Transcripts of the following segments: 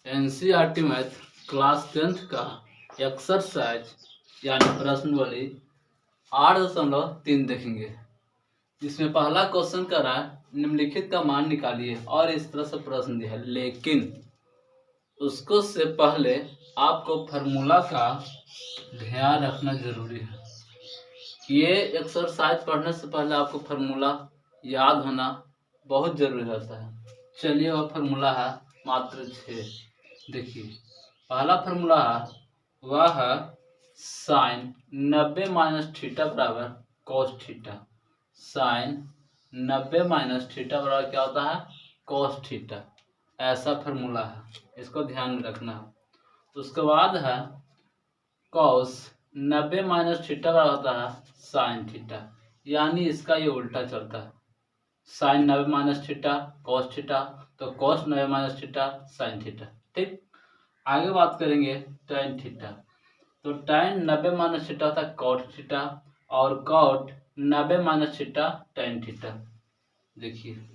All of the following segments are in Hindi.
एनसीईआरटी मैथ क्लास 10th का एक्सरसाइज यानी प्रश्नावली 8.3 देखेंगे। इसमें पहला क्वेश्चन कर रहा है निम्नलिखित का मान निकालिए और इस तरह से प्रश्न दिया है, लेकिन उसको से पहले आपको फार्मूला का ध्यान रखना जरूरी है। ये एक्सरसाइज पढ़ने से पहले आपको फार्मूला याद होना बहुत जरूरी रहता है। चलिए वह फार्मूला है मात्र 6। देखिए पहला फार्मूला है वह है साइन 90 माइनस थीटा बराबर cos theta. Sine 90 minus theta बराबर क्या होता है? Cos theta. ऐसा फार्मूला है, इसको ध्यान में रखना है। उसके बाद है कॉस 90 माइनस थीटा बराबर होता है साइन थीटा, यानी इसका ये उल्टा चलता है। Sine 90 minus theta cos theta, तो cos 90 minus theta sine theta. ठीक, आगे बात करेंगे tan थीटा। तो tan 90 माइनस थीटा होता है कॉट थीटा और cot 90 minus theta tan theta. देखिए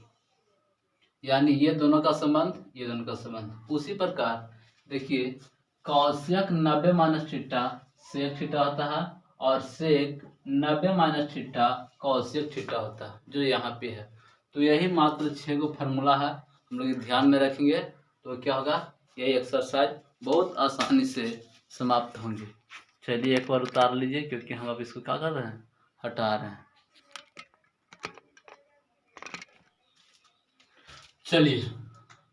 यानी ये दोनों का संबंध, ये दोनों का संबंध। उसी प्रकार देखिए cosec 90 minus theta sec theta होता है और sec 90 minus theta cosec theta होता है, जो यहाँ पे है। तो यही मात्र 6 को फार्मूला है, हम लोग ध्यान में रखेंगे तो क्या होगा, यही एक्सरसाइज बहुत आसानी से समाप्त होंगे। चलिए एक बार उतार लीजिए, क्योंकि हम अब इसको क्या कर रहे हैं, हटा रहे हैं। चलिए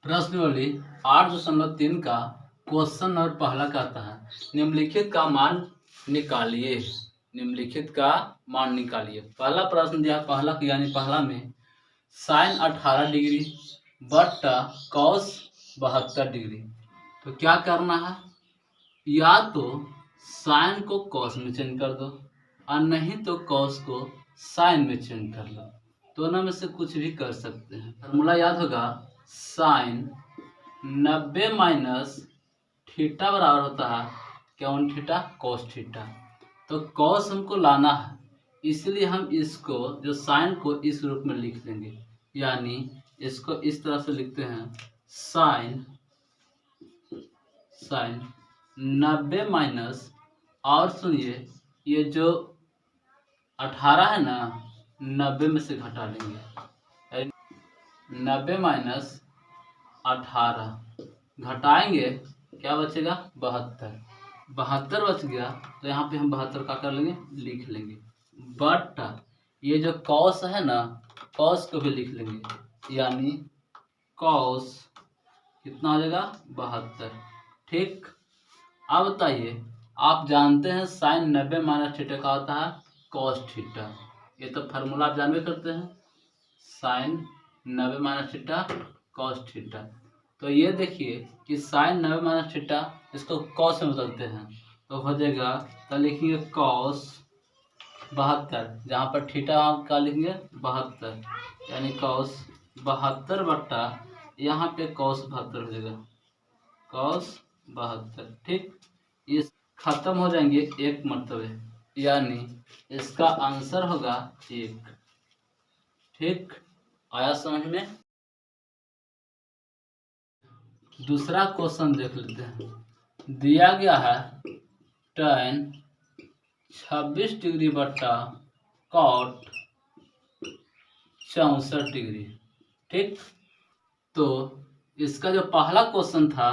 प्रश्नावली 8.3 का क्वेश्चन नंबर पहला कहता है निम्नलिखित का मान निकालिए। निम्नलिखित का मान निकालिए। पहला प्रश्न दिया, पहला यानी पहला में साइन 18 डिग्री बट्टा कॉस 72 डिग्री। तो क्या करना है, या तो साइन को कॉस में चेंज कर दो और नहीं तो कॉस को साइन में चेंज कर लो। दोनों में से कुछ भी कर सकते हैं। फार्मूला याद होगा, साइन 90 माइनस थीटा बराबर होता है कौन थीटा, कॉस थीटा। तो कॉस हमको लाना है, इसलिए हम इसको जो साइन को इस रूप में लिख लेंगे, यानी इसको इस तरह से लिखते हैं साइन 90 माइनस, और सुनिए ये जो 18 है ना, 90 में से घटा लेंगे। 90 माइनस 18 घटाएंगे, क्या बचेगा, 72 बच गया। तो यहाँ पे हम 72 का कर लेंगे, लिख लेंगे। बट ये जो कॉस है ना, कॉस को भी लिख लेंगे, यानी कॉस कितना हो जाएगा, 72। ठीक, अब बताइए, आप जानते हैं साइन 90 माइनस थीटा का होता है कॉस थीटा। ये तो फार्मूला आप जानते करते हैं, sine 90 minus theta cos theta. तो ये देखिए कि साइन 90 माइनस थीटा इसको कॉस में बदलते हैं, तो हो जाएगा, तो लिखेंगे कॉस 72, जहाँ पर थीटा का लिखेंगे 72, यानी कॉस 72 बट्टा यहाँ पे कॉस 72 हो जाएगा, कॉस 72। ठीक, ये खत्म हो जाएंगे एक मरतबे, यानी इसका आंसर होगा 1। ठीक, आया समझ में। दूसरा क्वेश्चन देख लेते हैं। दिया गया है tan 26 डिग्री बट्टा कॉट 64 डिग्री। ठीक, तो इसका जो पहला क्वेश्चन था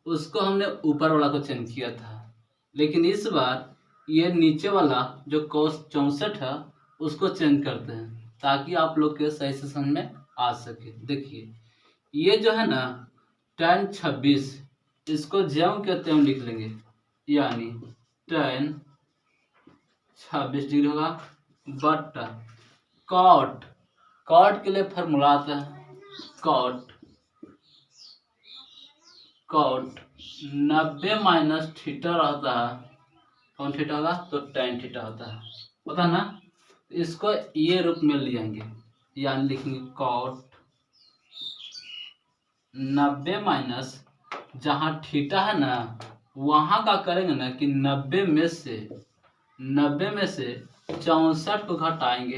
उसको हमने ऊपर वाला को चेंज किया था, लेकिन इस बार ये नीचे वाला जो cos 64 है उसको चेंज करते हैं, ताकि आप लोग के सही से समझ में आ सके। देखिए ये जो है ना tan 26, इसको ज्यों के त्यों लिख लेंगे, यानी tan 26 डिग्री होगा बट्टा कॉट, कॉट के लिए फार्मूला आता है कॉट 90 माइनस थीटा रहता है, कौन थीटा होगा, तो tan थीटा होता है, पता ना। इसको ये रूप में ले आएंगे, यानी लिखेंगे कॉट 90 माइनस, जहाँ थीटा है ना वहाँ का करेंगे ना कि 90 में से 64 को घटाएंगे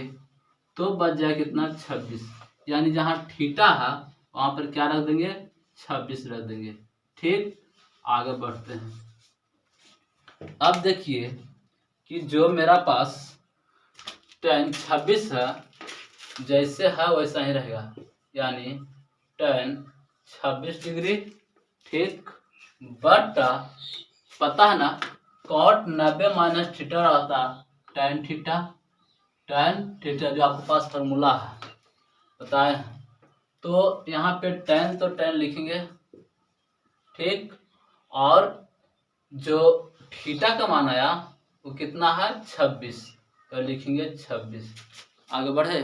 तो बच जाए कितना, 26, यानी जहाँ थीटा है वहाँ पर क्या रख देंगे, 26 रख देंगे। ठीक, आगे बढ़ते हैं। अब देखिए कि जो मेरा पास tan 26 है, जैसे है वैसा ही रहेगा, यानी tan 26 डिग्री, ठीक, बटा पता है ना cot 90 माइनस थीटा आता tan थीटा जो आपके पास फॉर्मूला है बताए। तो यहाँ पे tan तो tan लिखेंगे, ठीक, और जो थीटा का मान आया वो कितना है 26, तो लिखेंगे 26। आगे बढ़े,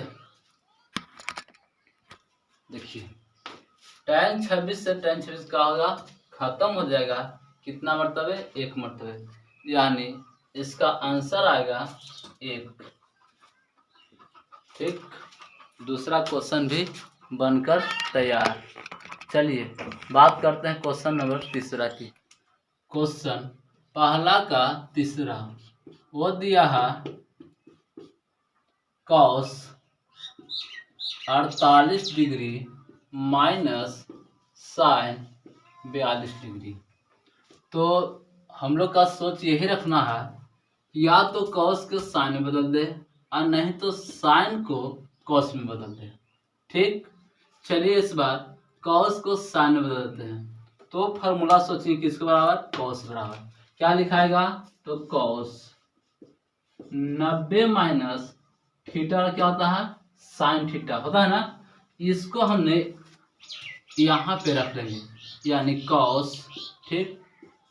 देखिए tan 26 से tan 26 का होगा खत्म हो जाएगा, कितना मरतबे, एक मरतबे, यानी इसका आंसर आएगा 1, ठीक। दूसरा क्वेश्चन भी बनकर तैयार। चलिए बात करते हैं क्वेश्चन नंबर तीसरा की। क्वेश्चन पहला का तीसरा वो दिया है cos 48 degree minus sin 42 degree. तो हम लोग का सोच यही रखना है, या तो cos को sin में बदल दे और नहीं तो sin को cos में बदल दे, ठीक। चलिए इस बार cos को sin में बदल देते हैं। तो फॉर्मूला सोचिए किसके बराबर, cos बराबर क्या लिखाएगा, तो cos 90 माइनस थीटा क्या होता है, sin थीटा होता है ना, इसको हमने यहाँ पे रख लेंगे, यानी cos, ठीक,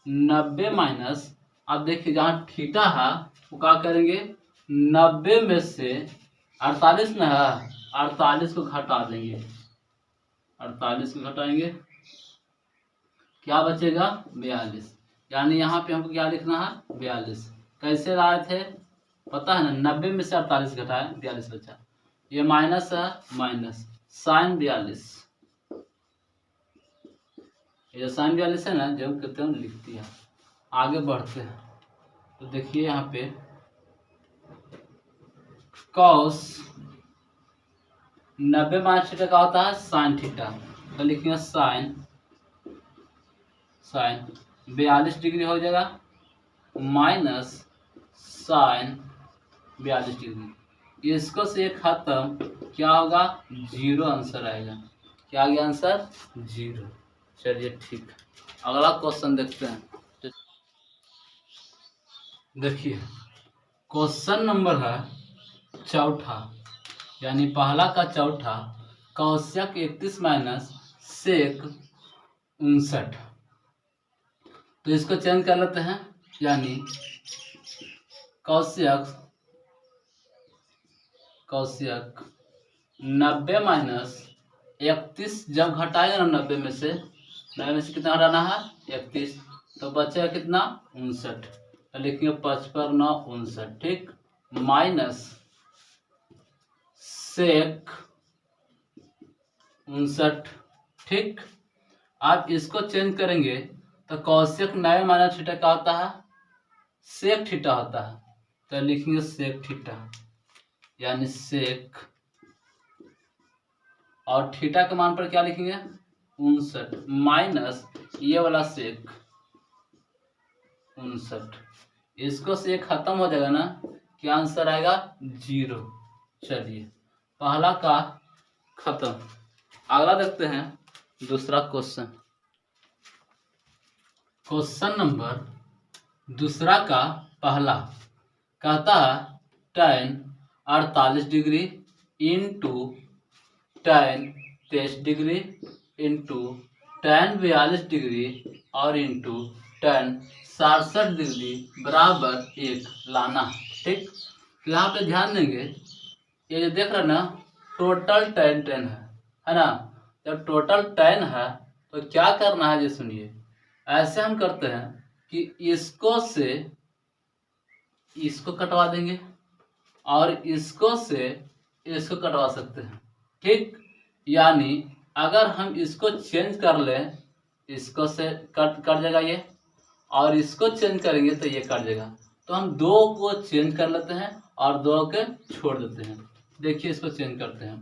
90 माइनस, अब देखिए जहाँ थीटा है वो क्या करेंगे, 90 में से 48 ना है, 48 को घटा देंगे, 48 को घटाएंगे, क्या बचेगा 42, यानी यहाँ पे हमको क्या लिखना है 42। कैसे लाए थे पता है ना, 90 में से 48 घटाए 42 बचा, ये माइनस है, माइनस sin 42, ये sin 42 है ना, जब कहते हैं लिख दिया। आगे बढ़ते हैं तो देखिए यहाँ पे cos 90 माइनस थीटा का होता है sin थीटा, तो लिखेंगे sin 42 डिग्री हो जाएगा माइनस sin 42 डिग्री, इसको से खत्म क्या होगा, 0 आंसर आएगा। क्या आ गया आंसर, 0। चलिए ठीक, अगला क्वेश्चन देखते हैं। देखिए क्वेश्चन नंबर है चौथा, यानी पहला का चौथा, कौशिक 31 माइनस सेक 59, तो इसको चेंज कर लेते हैं, यानी कौशिक 90 माइनस 31, जब घटाएगा ना 90 में से कितना हटाना है 31, तो बचेगा कितना 59, तो लिखिए 55 9 59, ठीक, माइनस सेक 59, ठीक। आप इसको चेंज करेंगे तो कौशिक 90 माइनस थीटा का होता है सेक थीटा होता है, तो लिखेंगे सेक थीटा, यानी सेक, और थीटा के मान पर क्या लिखेंगे 59 माइनस ये वाला सेक 59, इसको से खत्म हो जाएगा ना, क्या आंसर आएगा 0। चलिए पहला का खत्म, अगला देखते हैं दूसरा क्वेश्चन। क्वेश्चन नंबर दूसरा का पहला कहता है tan 48 degree into tan 23 degree into tan 42 degree और इंटू tan 67 डिग्री बराबर 1 लाना, ठीक। तो यहाँ पे ध्यान देंगे, ये जो देख रहे हैं ना टोटल tan है ना, जब टोटल tan है तो क्या करना है, ये सुनिए, ऐसे हम करते हैं कि इसको से इसको कटवा देंगे और इसको से इसको कटवा सकते हैं, ठीक। यानी अगर हम इसको चेंज कर लें, इसको से कट जाएगा ये, और इसको चेंज करेंगे तो ये कट जाएगा, तो हम दो को चेंज कर लेते हैं और दो के छोड़ देते हैं। देखिए इसको चेंज करते हैं,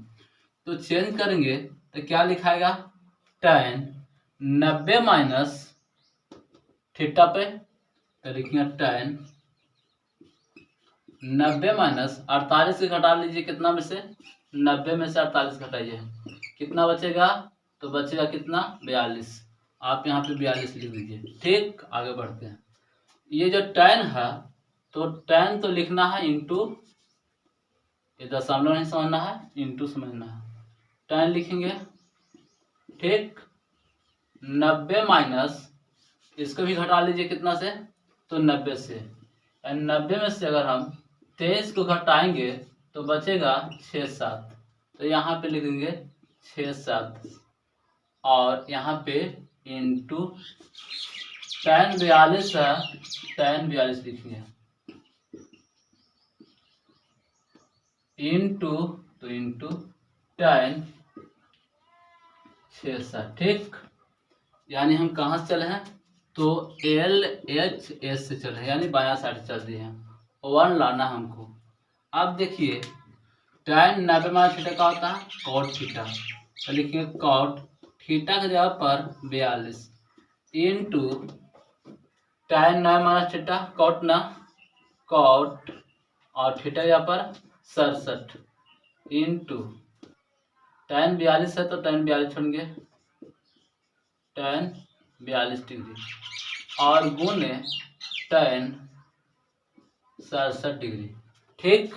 तो चेंज करेंगे तो क्या लिखाएगा tan 90 माइनस थीटा पे, तो लिखेंगे tan 90 माइनस 48 से घटा लीजिए, कितना में से 90 में से 48 घटाइए, कितना बचेगा, तो बचेगा कितना 42। आप यहाँ पे 42 लिख दीजिए। ठीक, आगे बढ़ते हैं। ये जो tan है, तो tan तो लिखना है इंटू, ये दशमलव नहीं समझना है, इंटू समझना है। tan लिखेंगे, ठीक, 90 माइनस, इसको भी घटा लीजिए कितना से, तो 90 से। 90 में से अगर हम 23 को घटाएंगे तो बचेगा 6-7, तो यहाँ पे लिखेंगे 6-7, और यहाँ पे इंटू tan 42 है, tan 42 लिखेंगे, इंटू, तो इंटू tan 6-7। ठीक, यानी हम कहाँ से चले हैं, तो LHS से चले हैं, यानी बायां साइड चल दिए हैं। 1 लाना हमको। अब देखिए tan 90 माइनस थीटा का होता है cot थीटा, तो लिखिए cot थीटा की जगह पर 42 into tan 90 minus theta cot ना, cot और थीटा की जगह पर 67 इंटू tan 42 है, तो tan 42 छोड़ेंगे, tan 42 डिग्री, और गुने tan 67 डिग्री। ठीक,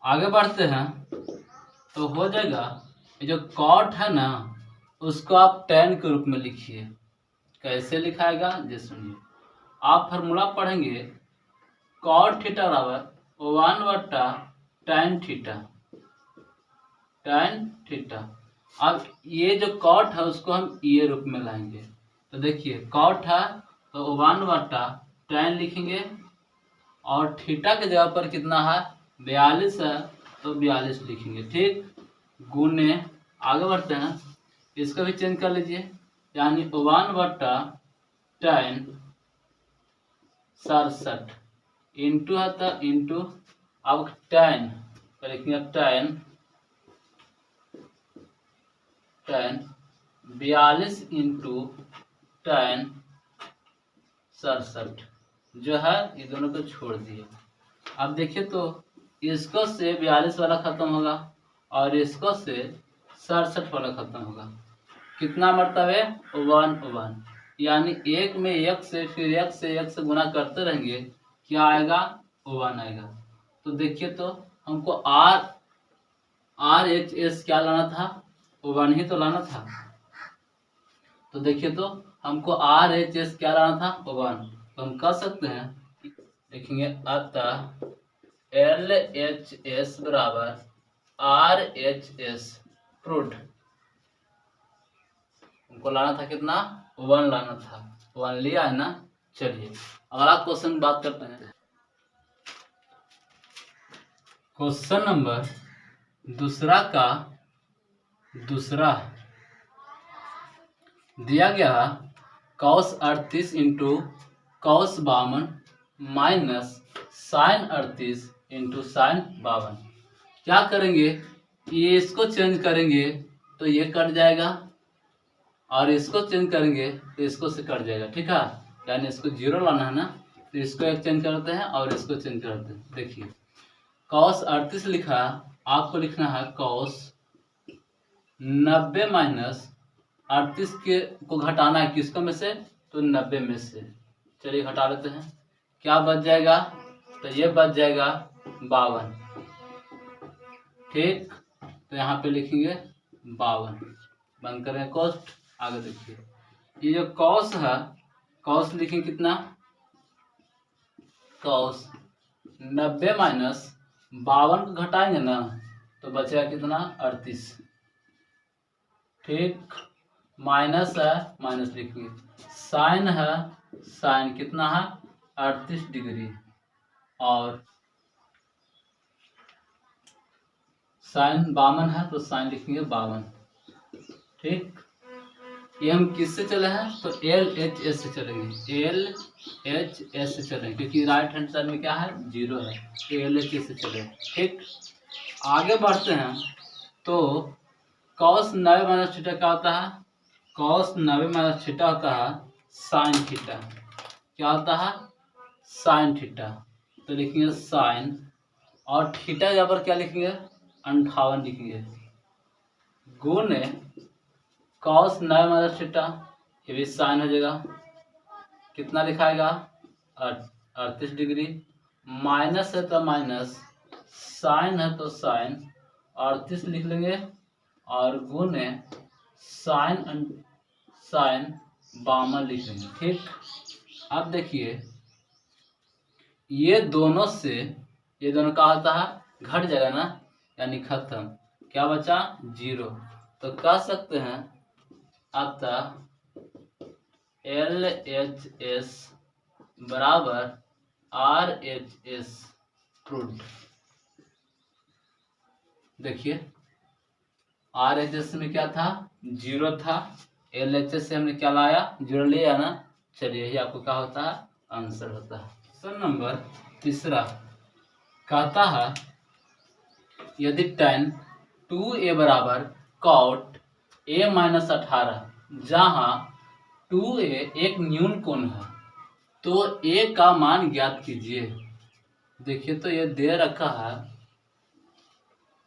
आगे बढ़ते हैं, तो हो जाएगा, ये जो cot है ना, उसको आप tan के रूप में लिखिए। कैसे लिखाएगा ये सुनिए। आप फार्मूला पढ़ेंगे, cot थीटा बराबर 1/tan थीटा, tan थीटा। अब ये जो cot है उसको हम ये रूप में लाएंगे, तो देखिए cot है तो 1/tan लिखेंगे, और थीटा के जगह पर कितना है 42 है, तो 42 लिखेंगे। ठीक, गुने, आगे बढ़ते हैं, इसको भी चेंज कर लीजिए, यानी 1/tan 67 इंटू है, तो इंटू, अब tan तो लिखेंगे tan 42 इंटू tan 67, जो है ये दोनों को छोड़ दिए। अब देखिए तो इसको से 42 वाला खत्म होगा, और इसको से 67 वाला खत्म होगा। कितना मरतबे 1, यानी एक में एक से, फिर एक से गुना करते रहेंगे, क्या आएगा 1 आएगा। तो देखिए तो हमको RHS क्या लाना था, 1 ही तो लाना था। तो देखिए तो हमको RHS क्या लाना था 1, तो हम कर सकते हैं, लिखेंगे अतः LHS बराबर RHS प्रूव्ड। हमको लाना था कितना 1 लाना था, 1 लिया है ना। चलिए अगला क्वेश्चन बात करते हैं। क्वेश्चन नंबर दूसरा का दूसरा दिया गया cos 38 into cos 52 minus sin 38 into sin 52। क्या करेंगे, ये इसको चेंज करेंगे तो ये कट जाएगा, और इसको चेंज करेंगे तो इसको से कट जाएगा। ठीक है, यानी इसको 0 लाना है ना, तो इसको एक चेंज करते हैं और इसको चेंज करते हैं। देखिए cos 38 लिखा, आपको लिखना है cos 90 माइनस 38 के को घटाना है, किसको में से, तो 90 में से। चलिए घटा लेते हैं, क्या बच जाएगा, तो ये बच जाएगा 52। ठीक, तो यहाँ पे लिखेंगे 52, बंद करें कॉस्ट। आगे देखिए ये जो cos है, cos लिखेंगे कितना, cos 90 माइनस 52 को घटाएंगे ना, तो बचेगा कितना 38। ठीक, माइनस है, माइनस लिखेंगे, साइन है, साइन कितना है 38 डिग्री, और साइन 52 है तो साइन लिखेंगे 52। ठीक, ये हम किससे चले हैं, तो LHS से चलेंगे, LHS से चलेंगे, क्योंकि राइट हैंड साइड में क्या है 0 है, तो LHS से चले। ठीक, आगे बढ़ते हैं, तो cos 90 माइनस थीटा क्या होता है, cos 90 माइनस थीटा होता है साइन थीटा। क्या होता है? Sine theta. तो लिखेंगे साइन, और थीटा यहाँ पर क्या लिखेंगे? 58 लिखेंगे, गुने कॉस 9 माइनस थीटा, ये भी साइन हो जाएगा। कितना लिखाएगा? 38 डिग्री। माइनस है तो माइनस, साइन है तो साइन 38 लिख लेंगे, और गुने साइन साइन 52 लिख लेंगे। ठीक, अब देखिए ये दोनों से ये दोनों का होता है घट जाएगा ना, यानी खत्म। क्या बचा? 0। तो कह सकते हैं अतः LHS बराबर RHS प्रूव्ड। देखिए RHS में क्या था? 0 था। LHS से हमने क्या लाया? 0 लिया ना। चलिए यही आपको क्या होता है? आंसर होता है। क्वेश्चन नंबर 3 कहता है यदि tan 2a बराबर cot a माइनस 18, जहाँ 2a एक न्यून कोण है, तो a का मान ज्ञात कीजिए। देखिए तो ये दे रखा है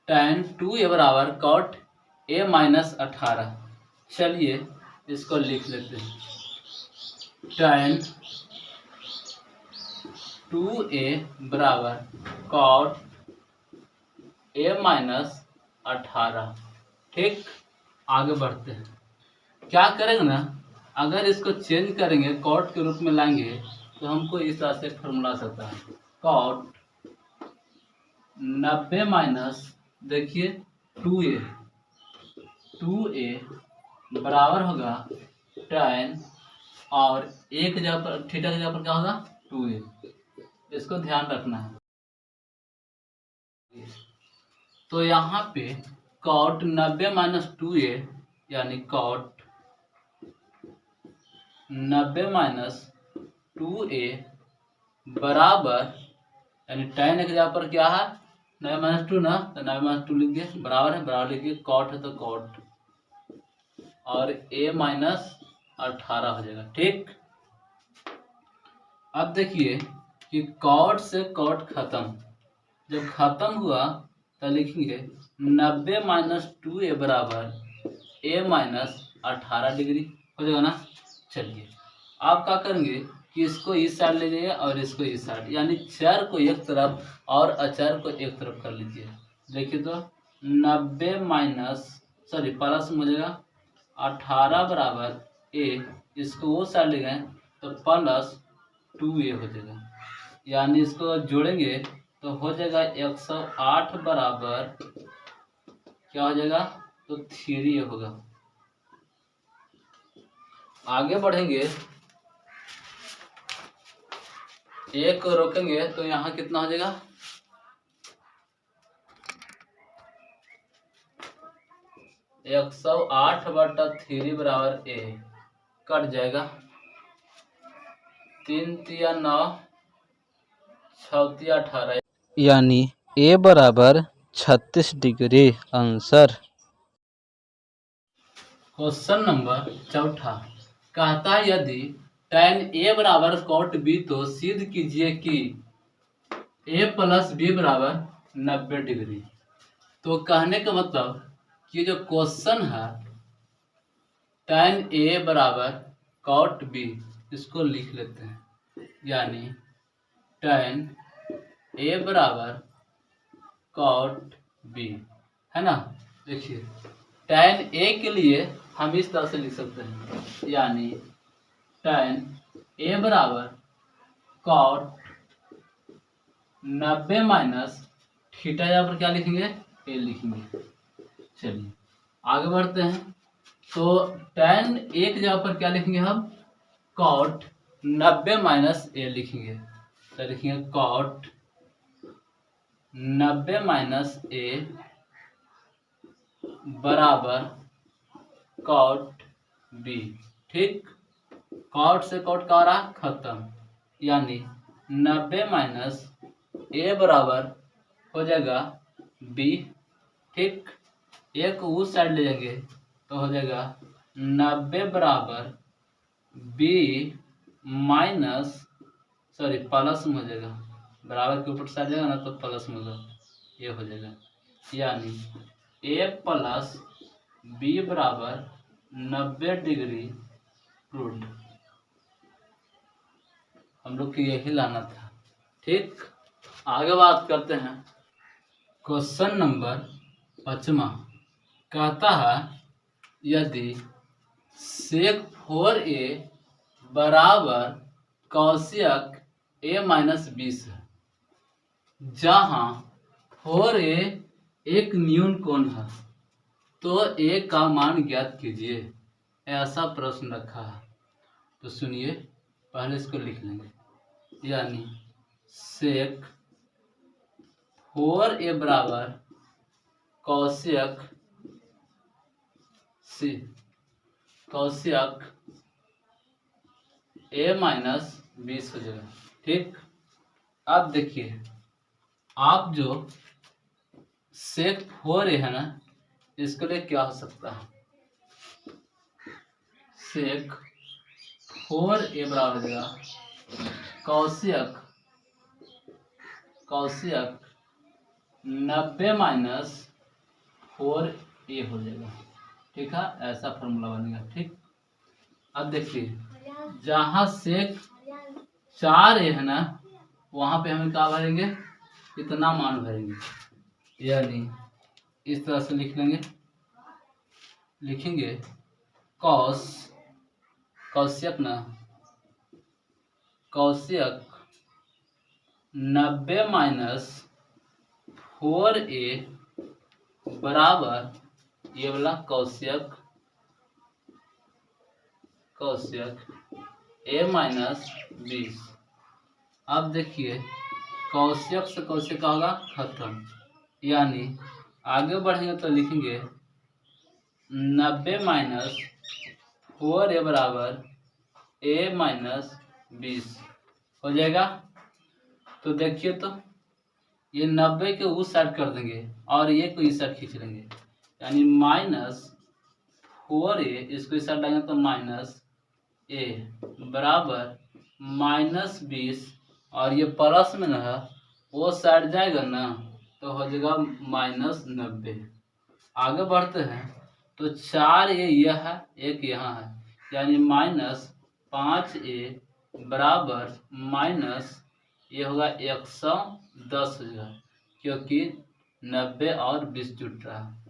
tan 2a बराबर cot a माइनस 18। चलिए इसको लिख लेते हैं। tan 2a बराबर cot a माइनस 18। ठीक, आगे बढ़ते हैं। क्या करेंगे ना, अगर इसको चेंज करेंगे कॉट के रूप में लाएंगे तो हमको इस तरह से फॉर्मूला सकता है। कॉट 90 माइनस, देखिए 2a बराबर होगा tan, और एक जगह पर थीटा की जगह पर क्या होगा? 2a। इसको ध्यान रखना है। तो यहाँ पे कॉट 90 माइनस 2a यानी कॉट 90 माइनस 2a बराबर, यानी tan एक जगह पर क्या है? 90 माइनस 2 ना, तो 90 माइनस 2 लिख दिए, बराबर है, बराबर लिखिए, कॉट है तो कॉट, और a माइनस 18 हो जाएगा। ठीक, अब देखिए कि कॉट से कॉट खत्म, जब खत्म हुआ तो लिखेंगे 90 माइनस 2a बराबर a माइनस 18 डिग्री हो जाएगा ना। चलिए आप क्या करेंगे कि इसको इस साइड ले जाइए और इसको इस साइड, यानी चर को एक तरफ और अचर को एक तरफ कर लीजिए। देखिए तो 90 माइनस प्लस में हो जाएगा 18 बराबर a, इसको वो साइड ले गए तो प्लस 2a हो जाएगा, यानी इसको जोड़ेंगे तो हो जाएगा 108 बराबर क्या हो जाएगा? तो 3a होगा। आगे बढ़ेंगे, एक को रोकेंगे तो यहाँ कितना हो जाएगा? 108/3 बराबर a, कट जाएगा, 3 तिया 9, 6 तिया 18, यानी a बराबर 36 डिग्री आंसर। क्वेश्चन नंबर 4 कहता है यदि tan a बराबर cot b तो सिद्ध कीजिए कि a प्लस b बराबर 90 डिग्री। तो कहने का मतलब कि जो क्वेश्चन है tan a बराबर cot b, इसको लिख लेते हैं, यानी tan a बराबर cot b है ना। देखिए tan a के लिए हम इस तरह से लिख सकते हैं, यानी tan a बराबर cot 90 माइनस थीटा, यहाँ पर क्या लिखेंगे? a लिखेंगे। चलिए आगे बढ़ते हैं। तो tan एक जगह पर क्या लिखेंगे हम? cot 90 माइनस a लिखेंगे, तो लिखेंगे cot 90 माइनस a बराबर cot b। ठीक, कॉट से कॉट का रहा खत्म, यानी 90 माइनस a बराबर हो जाएगा b। ठीक, एक उस साइड ले जाएंगे तो हो जाएगा 90 बराबर बी माइनस सॉरी प्लस में हो जाएगा, बराबर के ऊपर से आ जाएगा ना तो प्लस में होगा, ये हो जाएगा। यानी ए प्लस बी बराबर 90 डिग्री रूट। हम लोग को यही लाना था। ठीक, आगे बात करते हैं। क्वेश्चन नंबर 5वां कहता है यदि सेक 4a बराबर कौशिक a माइनस 20 है, जहाँ 4a एक न्यून कोण है, तो a का मान ज्ञात कीजिए, ऐसा प्रश्न रखा है। तो सुनिए, पहले इसको लिख लेंगे। यानी सेक 4a बराबर कौशिक a माइनस 20 हो जाएगा। ठीक, अब देखिए, आप जो सेक 4a है ना, इसके लिए क्या हो सकता है? सेक 4a बराबर हो जाएगा कौशिक 90 माइनस 4a हो जाएगा। ठीक है, ऐसा फॉर्मूला बनेगा। ठीक, अब देखिए, जहाँ सेक 4a है ना, वहाँ पे हमें क्या भरेंगे? इतना मान भरेंगे। यानी इस तरह से लिखेंगे कौशिक 90 माइनस 4a बराबर ये वाला कौशिक a माइनस 20। अब देखिए, कौशिक से कौशिक का होगा खत्म। यानी आगे बढ़ेंगे तो लिखेंगे 90 माइनस 4a बराबर a माइनस 20 हो जाएगा। तो देखिए, तो ये 90 के उस साइड कर देंगे और ये को इस साइड खींच लेंगे। यानी माइनस 4a, इसको इस साइड लाएंगे तो माइनस a बराबर माइनस 20, और ये प्लस में ना है, वो साइड जाएगा ना तो हो जाएगा माइनस 90। आगे बढ़ते हैं तो 4a यह है, एक यहाँ है, यानी माइनस 5a बराबर माइनस ये होगा 110 हो जाएगा, क्योंकि 90 और 20 जुट रहा है।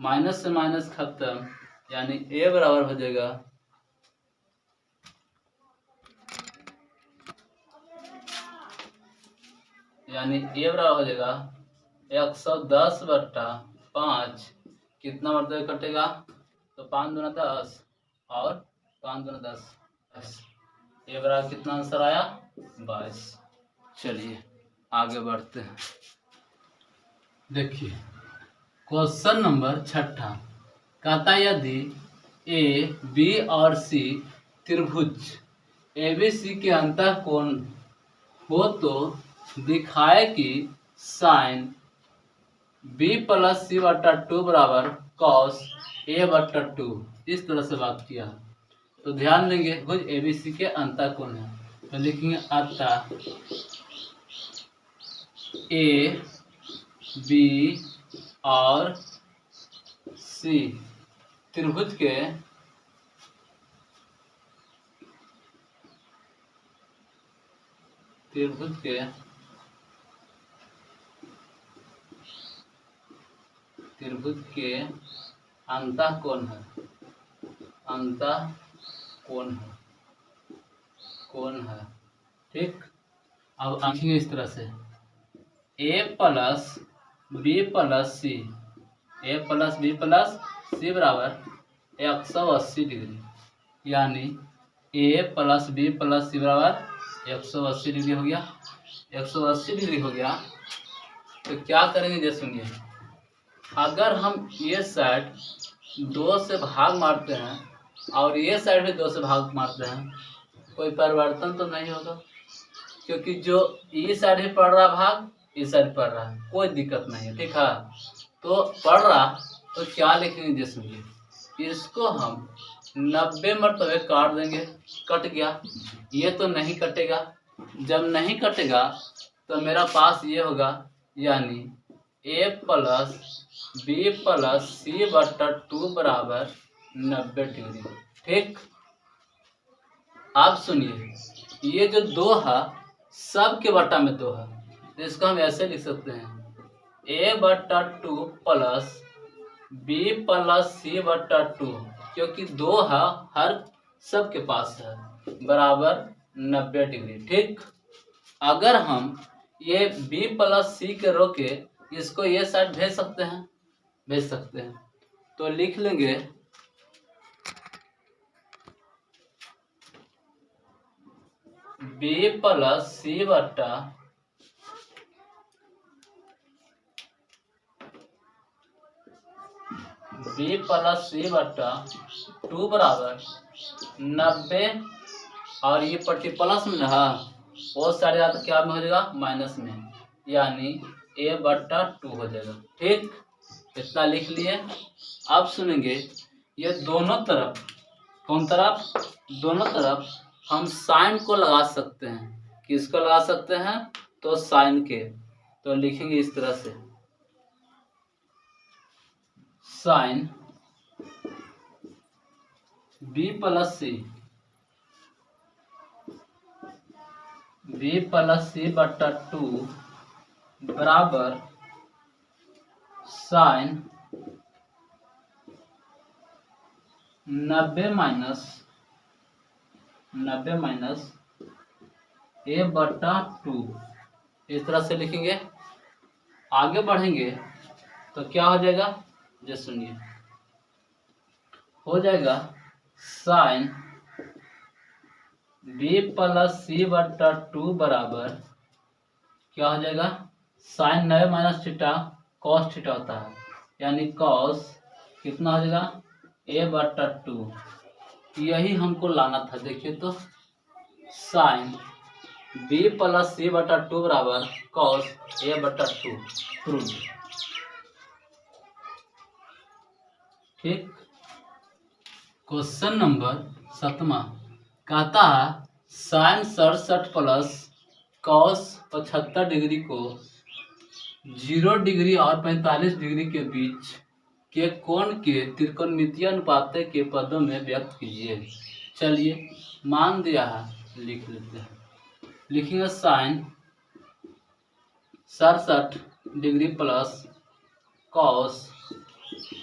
माइनस से माइनस खत्म, यानी a बराबर हो जाएगा हो जाएगा 110/5। कितना मतलब कटेगा? तो 5 दूना 10 और 5 दूना 10, ये बराबर कितना आंसर आया? 22। चलिए आगे बढ़ते हैं। देखिए, क्वेश्चन नंबर 6 कहता है यदि ए बी और सी त्रिभुज एबीसी के अंतःकोण हो तो दिखाए कि साइन b प्लस सी बटा 2 बराबर कॉस a बटा 2। इस तरह से बात किया। तो ध्यान देंगे, भुज एबीसी के अंतःकोण है, तो लिखेंगे अतः ए बी और सी त्रिभुज के अंतःकोण है। ठीक, अब लिखेंगे इस तरह से a प्लस बी प्लस सी बराबर 180 डिग्री। यानी a प्लस बी प्लस सी बराबर 180 डिग्री हो गया। 180 डिग्री हो गया तो क्या करेंगे? जैसे सुनिए, अगर हम ये साइड 2 से भाग मारते हैं और ये साइड भी 2 से भाग मारते हैं, कोई परिवर्तन तो नहीं होगा, क्योंकि जो इस साइड भी पड़ रहा भाग, इस साइड पड़ रहा है, कोई दिक्कत नहीं है। ठीक है, तो पड़ रहा तो क्या लिखेंगे? जैसे इसको हम 90 मरतबे काट देंगे, कट गया। ये तो नहीं कटेगा, जब नहीं कटेगा तो मेरा पास ये होगा, यानी a प्लस बी प्लस सी बटा 2 बराबर 90 डिग्री। ठीक, आप सुनिए, ये जो 2 है सब के बटा में 2 है, तो इसको हम ऐसे लिख सकते हैं a बटा 2 प्लस बी प्लस सी बटा 2, क्योंकि 2 है हर सब के पास है, बराबर 90 डिग्री। ठीक, अगर हम ये b प्लस सी के रोके इसको ये साइड भेज सकते हैं, भेज सकते हैं, तो लिख लेंगे b प्लस सी बटा बी प्लस सी बटा 2 बराबर 90, और ये पट्टी प्लस में है, वो सारे ज्यादा क्या में हो जाएगा, माइनस में, यानी a बटा 2 हो जाएगा। ठीक, इतना लिख लिए। अब सुनेंगे, ये दोनों तरफ, कौन तरफ, दोनों तरफ हम साइन को लगा सकते हैं। किसको लगा सकते हैं, तो साइन के, तो लिखेंगे इस तरह से, साइन b प्लस सी बटा 2 बराबर साइन 90 माइनस a बटा 2, इस तरह से लिखेंगे। आगे बढ़ेंगे तो क्या हो जाएगा, जो सुनिए, हो जाएगा साइन b प्लस सी बटा 2 बराबर क्या हो जाएगा, sine 90 minus theta cos theta होता है, यानी कॉस कितना हो जाएगा, a बटा 2। यही हमको लाना था। देखिए तो साइन b प्लस सी बटा 2 बराबर कॉस a बटा 2 प्रूव। ठीक, क्वेश्चन नंबर 7वां कहता है साइन 67 प्लस कॉस 75 डिग्री को 0 डिग्री और 45 डिग्री के बीच के कोण के त्रिकोणमितीय अनुपात के पदों में व्यक्त कीजिए। चलिए, मान दिया है, लिख लेते हैं। लिखेंगे sine 67 degree plus cos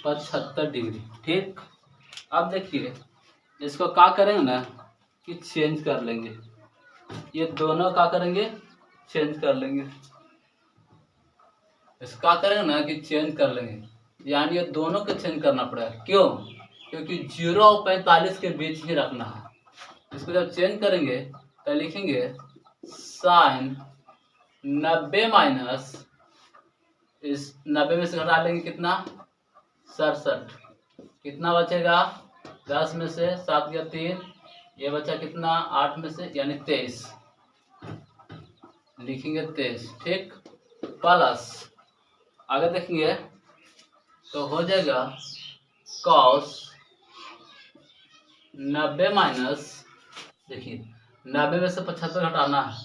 75 degree. ठीक, अब देखिए, इसको क्या करेंगे ना कि चेंज कर लेंगे, ये दोनों क्या करेंगे, चेंज कर लेंगे। इसको क्या करेंगे ना कि चेंज कर लेंगे, यानी ये दोनों को चेंज करना पड़ेगा। क्यों, क्योंकि 0 और 45 के बीच ही रखना है। इसको जब चेंज करेंगे तो लिखेंगे साइन 90 माइनस, इस 90 में से घटा लेंगे कितना, 67, कितना बचेगा, 10 में से 7 या 3, ये बचा कितना, 8 में से, यानी 23, लिखेंगे 23। ठीक, प्लस आगे देखेंगे तो हो जाएगा कॉस 90 माइनस, देखिए 90 में से 75 हटाना है,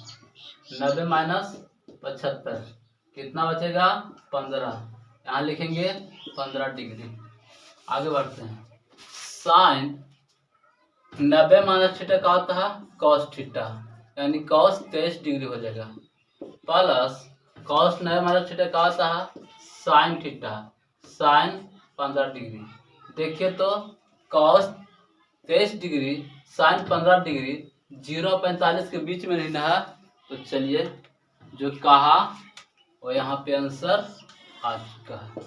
90 माइनस 75 कितना बचेगा, 15, यहाँ लिखेंगे 15 डिग्री। आगे बढ़ते हैं, साइन 90 माइनस थीटा का होता है कॉस थीटा, यानी कॉस 23 डिग्री हो जाएगा, प्लस कॉस 90 माइनस थीटा का होता है साइन थीटा, साइन 15 डिग्री। देखिए तो कॉस 23 डिग्री साइन 15 डिग्री 0 45 के बीच में रहना है, तो चलिए जो कहा वो यहाँ पे आंसर आ चुका है,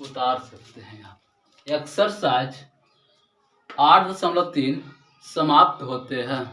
उतार सकते हैं आप। एक्सरसाइज 8.3 समाप्त होते हैं।